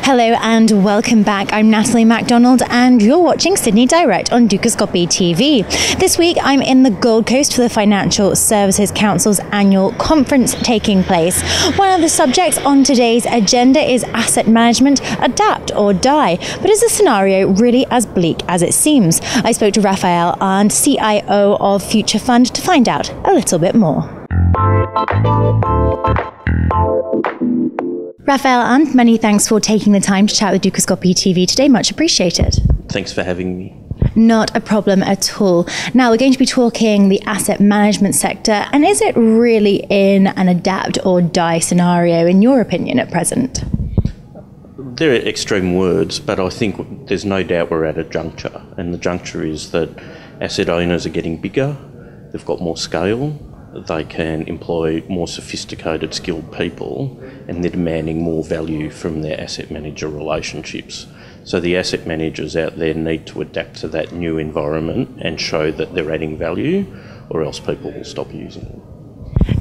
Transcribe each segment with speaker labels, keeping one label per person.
Speaker 1: Hello and welcome back. I'm Natalie MacDonald and you're watching Sydney Direct on Dukascopy TV. This week I'm in the Gold Coast for the Financial Services Council's annual conference taking place. One of the subjects on today's agenda is asset management, adapt or die. But is the scenario really as bleak as it seems? I spoke to Raphael Arndt, CIO of Future Fund, to find out a little bit more. Raphael Arndt, many thanks for taking the time to chat with Dukascopy TV today. Much appreciated.
Speaker 2: Thanks for having me.
Speaker 1: Not a problem at all. Now we're going to be talking the asset management sector, and is it really in an adapt or die scenario in your opinion at present?
Speaker 2: They're extreme words, but I think there's no doubt we're at a juncture, and the juncture is that asset owners are getting bigger, they've got more scale, they can employ more sophisticated, skilled people, and they're demanding more value from their asset manager relationships. So the asset managers out there need to adapt to that new environment and show that they're adding value, or else people will stop using them.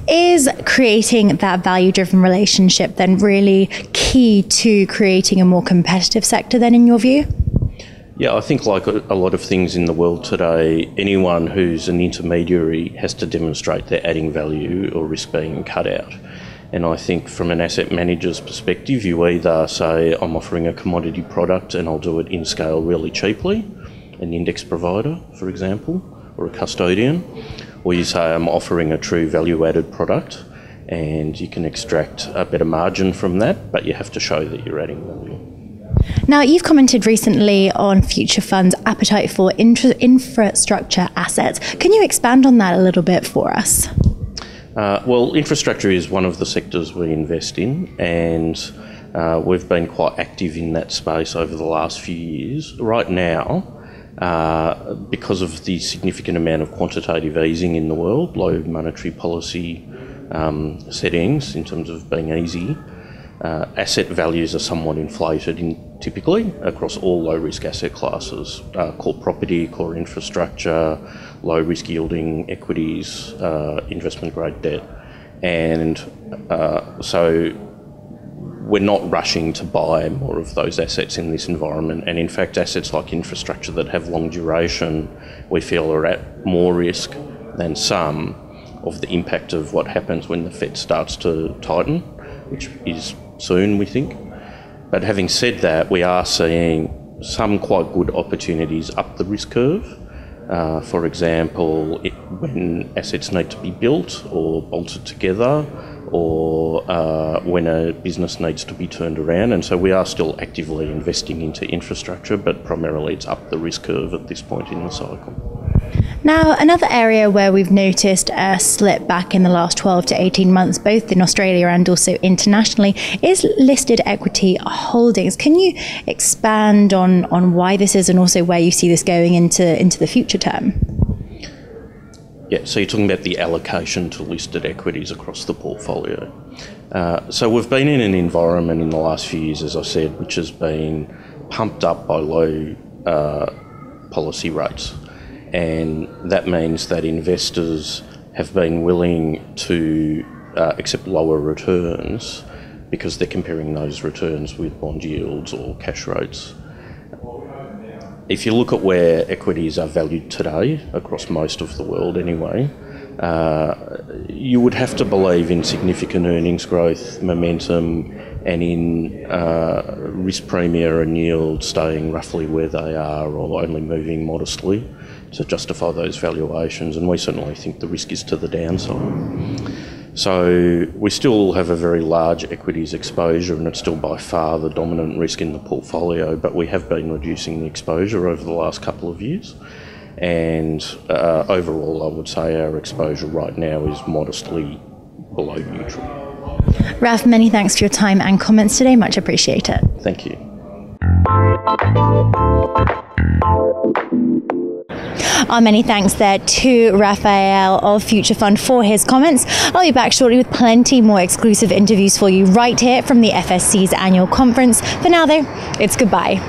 Speaker 1: Is creating that value-driven relationship then really key to creating a more competitive sector then in your view?
Speaker 2: Yeah, I think like a lot of things in the world today, anyone who's an intermediary has to demonstrate they're adding value or risk being cut out. And I think from an asset manager's perspective, you either say, I'm offering a commodity product and I'll do it in scale really cheaply, an index provider, for example, or a custodian, or you say, I'm offering a true value-added product and you can extract a better margin from that, but you have to show that you're adding value.
Speaker 1: Now, you've commented recently on Future Fund's appetite for infrastructure assets. Can you expand on that a little bit for us?
Speaker 2: Well, infrastructure is one of the sectors we invest in, and we've been quite active in that space over the last few years. Right now, because of the significant amount of quantitative easing in the world, low monetary policy settings in terms of being easy, asset values are somewhat inflated typically across all low-risk asset classes, core property, core infrastructure, low-risk yielding equities, investment-grade debt. And so we're not rushing to buy more of those assets in this environment. And in fact, assets like infrastructure that have long duration, we feel are at more risk than some of the impact of what happens when the Fed starts to tighten, which is soon, we think. But having said that, we are seeing some quite good opportunities up the risk curve. For example, when assets need to be built or bolted together, or when a business needs to be turned around. And so we are still actively investing into infrastructure, but primarily it's up the risk curve at this point in the cycle.
Speaker 1: Now, another area where we've noticed a slip back in the last 12 to 18 months, both in Australia and also internationally, is listed equity holdings. Can you expand on why this is and also where you see this going into the future term?
Speaker 2: Yeah, so you're talking about the allocation to listed equities across the portfolio. So we've been in an environment in the last few years, as I said, which has been pumped up by low policy rates. And that means that investors have been willing to accept lower returns because they're comparing those returns with bond yields or cash rates. If you look at where equities are valued today, across most of the world anyway, you would have to believe in significant earnings growth, momentum, and in risk premia and yield staying roughly where they are or only moving modestly to justify those valuations, and we certainly think the risk is to the downside. So we still have a very large equities exposure, and it's still by far the dominant risk in the portfolio, but we have been reducing the exposure over the last couple of years. And overall, I would say our exposure right now is modestly below neutral.
Speaker 1: Raf, many thanks for your time and comments today. Much appreciated.
Speaker 2: Thank you.
Speaker 1: Our many thanks there to Raphael of Future Fund for his comments. I'll be back shortly with plenty more exclusive interviews for you right here from the FSC's annual conference. For now though, it's goodbye.